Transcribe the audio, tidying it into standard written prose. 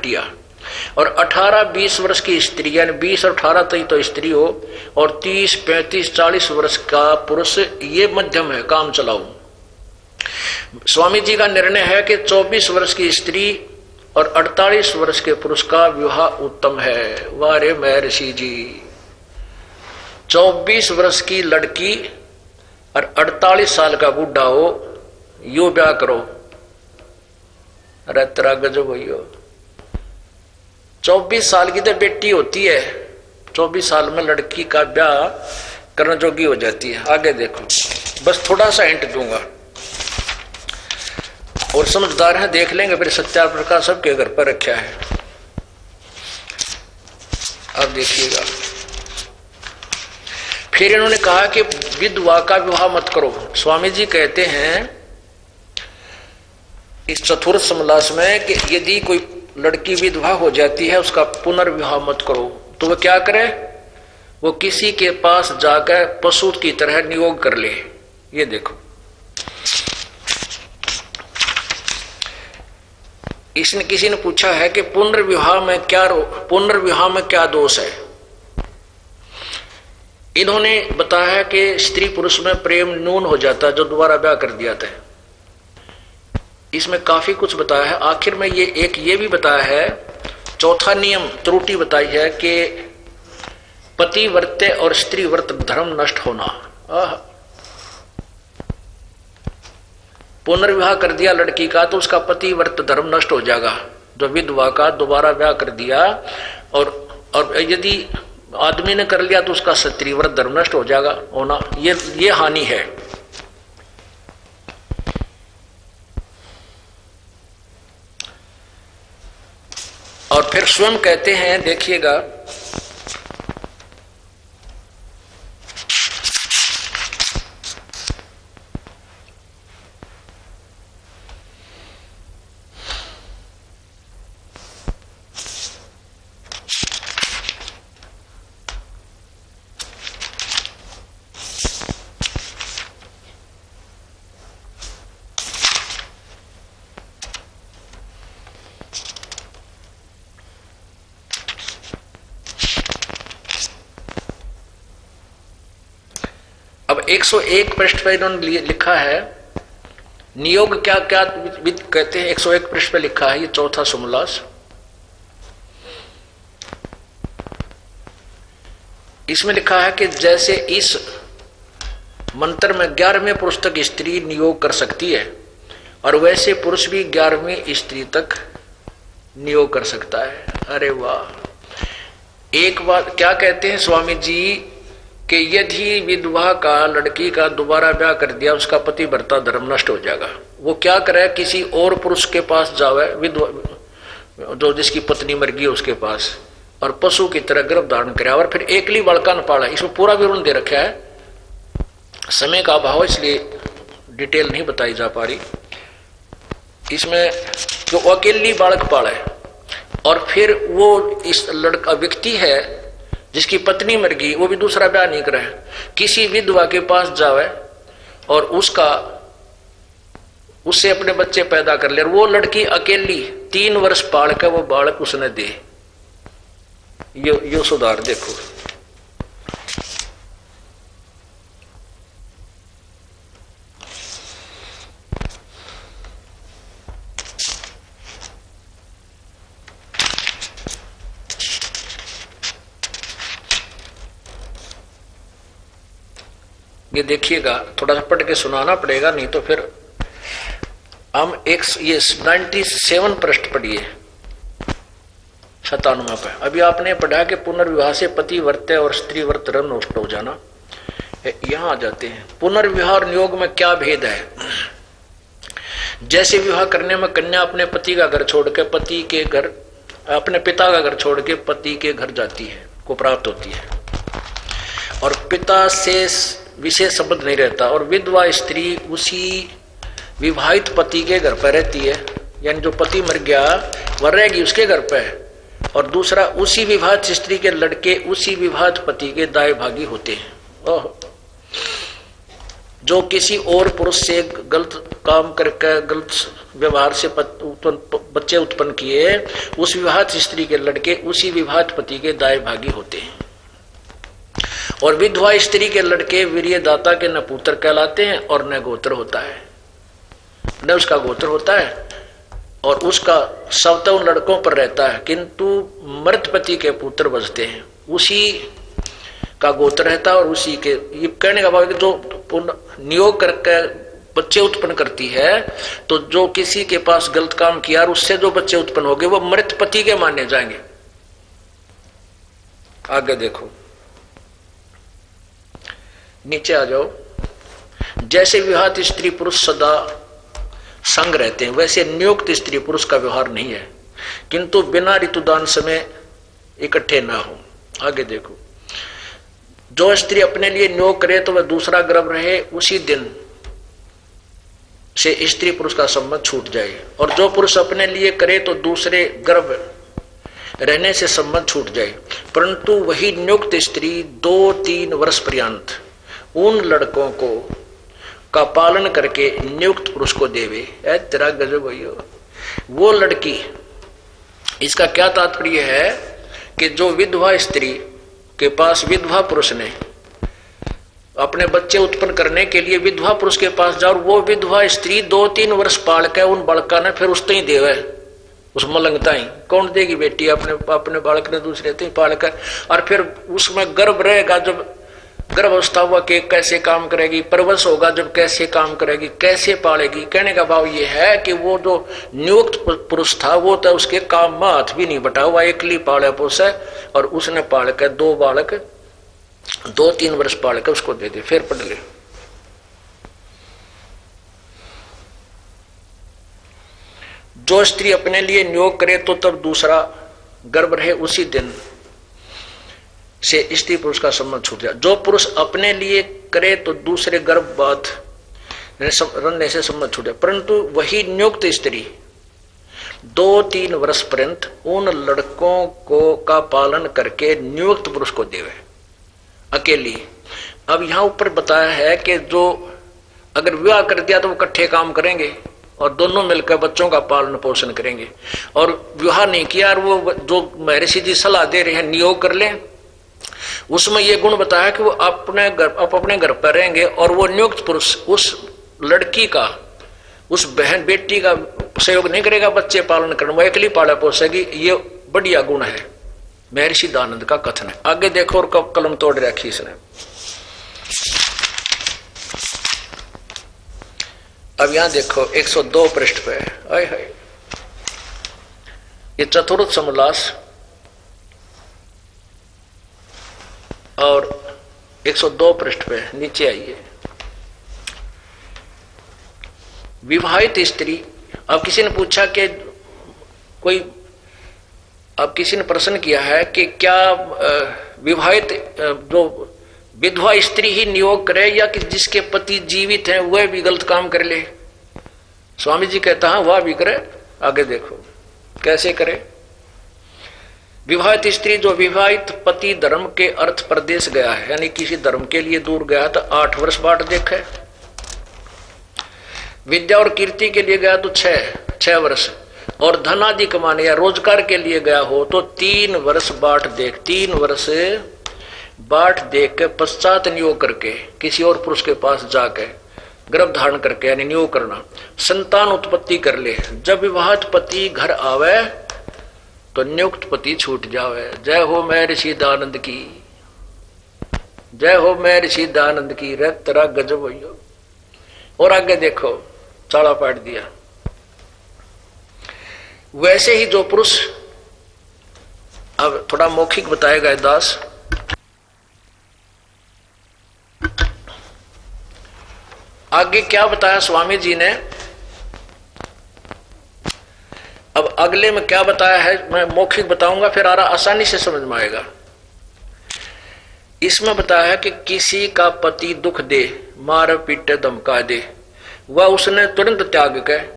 बिटिया, और 18-20 वर्ष की स्त्री, यानी 20 और 18 तक तो स्त्री हो, और 30, 35, 40 वर्ष का पुरुष, ये मध्यम है, काम चलाओ। स्वामी जी का निर्णय है कि 24 वर्ष की स्त्री और 48 वर्ष के पुरुष का विवाह उत्तम है। वाह रे महर्षि जी, 24 वर्ष की लड़की और 48 साल का बूढ़ा हो, यो ब्याह करो। अरे तेरा गजब भैया, 24 साल की तो बेटी होती है, 24 साल में लड़की का ब्याह करने जोगी हो जाती है। आगे देखो, बस थोड़ा सा हिंट दूंगा, और समझदार हैं देख लेंगे, फिर सत्याप्रकाश सबके घर पर रखा है। अब देखिएगा, फिर इन्होंने कहा कि विधवा का विवाह मत करो। स्वामी जी कहते हैं इस चतुर्थ समलास में कि यदि कोई लड़की विधवा हो जाती है, उसका पुनर्विवाह मत करो। तो वह क्या करे? वो किसी के पास जाकर पशु की तरह नियोग कर ले। ये देखो, इसने किसी ने पूछा है कि पुनर्विवाह में क्या दोष है। इन्होंने बताया कि स्त्री पुरुष में प्रेम न्यून हो जाता है जो दोबारा ब्याह कर दिया था। इसमें काफी कुछ बताया है। आखिर में ये भी बताया है, चौथा नियम त्रुटि बताई है कि पति वर्त्य और स्त्री वर्त धर्म नष्ट होना। पुनर्विवाह कर दिया लड़की का तो उसका पति वर्त धर्म नष्ट हो जाएगा। जो विधवा का दोबारा ब्याह कर दिया, और यदि आदमी ने कर लिया तो उसका स्त्री व्रत धर्म नष्ट हो जाएगा होना, ये हानि है। और फिर स्वयं कहते हैं, देखिएगा, अब 101 पृष्ठ पर इन्होंने लिखा है, नियोग क्या क्या कहते हैं। 101 पृष्ठ पे लिखा है, ये चौथा समलास। इसमें लिखा है कि जैसे इस मंत्र में 11वें पुरुष तक स्त्री नियोग कर सकती है, और वैसे पुरुष भी 11वीं स्त्री तक नियोग कर सकता है। अरे वाह! एक बात क्या कहते हैं स्वामी जी कि यदि विधवा का लड़की का दोबारा ब्याह कर दिया, उसका पति भरता धर्म नष्ट हो जाएगा। वो क्या करे? किसी और पुरुष के पास जावे, विधवा जो जिसकी पत्नी मर गई उसके पास, और पशु की तरह गर्भ धारण करे, और फिर एकली बालका न पाला। इसमें पूरा विवरण दे रखा है। समय का अभाव इसलिए डिटेल नहीं बताई जा पा रही। इसमें जो अकेली बालक पाले, और फिर वो इस लड़का व्यक्ति है जिसकी पत्नी मर गई, वो भी दूसरा ब्याह नहीं करे, किसी विधवा के पास जावे और उससे अपने बच्चे पैदा कर ले, और वो लड़की अकेली 3 वर्ष पाल कर वो बालक उसने दे। यो सुधार देखो। ये देखिएगा, थोड़ा सा पढ़ के सुनाना पड़ेगा, नहीं तो फिर हम ये 97 पृष्ठ पढ़िए, 97 पे। अभी आपने पढ़ा कि पुनर्विवाह से पति वर्त्य और स्त्री वर्त धर्म नष्ट हो जाना। यहां आ जाते हैं, पुनर्विवाह और नियोग में क्या भेद है। जैसे विवाह करने में कन्या अपने पति का घर छोड़ के पति के घर, अपने पिता का घर छोड़ के पति के घर जाती है, को प्राप्त होती है, और पिता से विशेष संबंध नहीं रहता, और विधवा स्त्री उसी विवाहित पति के घर पर रहती है, यानी जो पति मर गया वह रहेगी उसके घर पर, और दूसरा उसी विवाहित स्त्री के लड़के उसी विवाहित पति के दाएं भागी होते हैं। जो किसी और पुरुष से गलत काम करके गलत व्यवहार से बच्चे उत्पन्न किए, उस विवाहित स्त्री के लड़के उसी विवाहित पति के दाएं भागी होते हैं। और विधवा स्त्री के लड़के वीर्यदाता के न पुत्र कहलाते हैं और न गोत्र होता है, न उसका गोत्र होता है, और उसका सब तो उन लड़कों पर रहता है, किंतु मृत पति के पुत्र बचते हैं, उसी का गोत्र रहता है। और उसी के ये कहने का भाव जो नियोग करके बच्चे उत्पन्न करती है, तो जो किसी के पास गलत काम किया और उससे जो बच्चे उत्पन्न हो गए वो मृत पति के माने जाएंगे। आगे देखो, नीचे आ जाओ। जैसे विवाहित स्त्री पुरुष सदा संग रहते हैं, वैसे नियुक्त स्त्री पुरुष का व्यवहार नहीं है, किंतु बिना ऋतुदान समय इकट्ठे ना हो। आगे देखो, जो स्त्री अपने लिए नियोग करे तो वह दूसरा गर्भ रहे, उसी दिन से स्त्री पुरुष का संबंध छूट जाए, और जो पुरुष अपने लिए करे तो दूसरे गर्भ रहने से संबंध छूट जाए। परंतु वही नियुक्त स्त्री 2-3 वर्ष पर्यंत उन लड़कों को का पालन करके नियुक्त पुरुष को देवे। तेरा गजब भैया, वो लड़की, इसका क्या तात्पर्य है कि जो विधवा स्त्री के पास विधवा पुरुष ने अपने बच्चे उत्पन्न करने के लिए विधवा पुरुष के पास जाओ, वो विधवा स्त्री 2-3 वर्ष पाल के उन बालका ने फिर उसते ही देवे, उस मलंगता ही कौन देगी बेटी अपने बालक ने दूसरे ते पाल कर, और फिर उसमें गर्भ रहेगा, जब गर्भावस्था हुआ कि कैसे काम करेगी, परवश होगा जब कैसे काम करेगी, कैसे पालेगी। कहने का भाव ये है कि वो जो नियुक्त पुरुष था वो तो उसके काम में हाथ भी नहीं बटा हुआ, एकली पाले पोसे, और उसने पाल कर 2 बालक 2-3 वर्ष पाल कर उसको दे दे, फिर पढ़ ले। जो स्त्री अपने लिए नियोग करे तो तब दूसरा गर्भ रहे, उसी दिन से स्त्री पुरुष का संबंध छूट जाए। जो पुरुष अपने लिए करे तो दूसरे गर्भपात रहने से संबंध छूट जाए, परंतु वही नियुक्त स्त्री 2-3 वर्ष पर्यंत उन लड़कों को का पालन करके नियुक्त पुरुष को देवे अकेली। अब यहां ऊपर बताया है कि जो अगर विवाह कर दिया तो वो इकट्ठे काम करेंगे और दोनों मिलकर बच्चों का पालन पोषण करेंगे, और विवाह नहीं किया और वो जो महर्षि जी सलाह दे रहे हैं नियोग कर लें, उसमें ये गुण बताया कि वो अपने घर पर रहेंगे और वो नियुक्त पुरुष उस लड़की का, उस बहन बेटी का सहयोग नहीं करेगा बच्चे पालन करने, वो अकेली पाला पोसेगी। ये बढ़िया गुण है, महर्षि दानंद का कथन है। आगे देखो, और कब कलम तोड़ रखी इसने। अब यहां देखो 102 पृष्ठ पे, आय हाय, ये चतुर्थ समास और 102 पृष्ठ पे नीचे आइए। विवाहित स्त्री, अब किसी ने पूछा कि अब किसी ने प्रश्न किया है कि क्या विवाहित जो विधवा स्त्री ही नियोग करे या कि जिसके पति जीवित हैं वह भी गलत काम कर ले। स्वामी जी कहता है वह भी करे। आगे देखो कैसे करे। विवाहित स्त्री जो विवाहित पति धर्म के अर्थ प्रदेश गया है, यानी किसी धर्म के लिए दूर गया तो 8 वर्ष बाट देखे, विद्या और कीर्ति के लिए गया तो 6 वर्ष, और धन आदि कमाने या रोजगार के लिए गया हो तो 3 वर्ष बाट देख, 3 वर्ष बाट देख के पश्चात नियोग करके किसी और पुरुष के पास जाके गर्भ धारण करके यानी नियोग करना, संतान उत्पत्ति कर ले। जब विवाहित पति घर आवे तो नियुक्त पति छूट जावे। जय हो महर्षि दानंद की, जय हो महर्षि दानंद की। रे तेरा गजब हो। और आगे देखो, चाला पाट दिया। वैसे ही जो पुरुष, अब थोड़ा मौखिक बताएगा दास, आगे क्या बताया स्वामी जी ने, अब अगले में क्या बताया है मैं मौखिक बताऊंगा, फिर आसानी से समझ में आएगा। इसमें बताया है कि किसी का पति दुख दे, मार पीटे धमका दे, वह उसने तुरंत त्याग के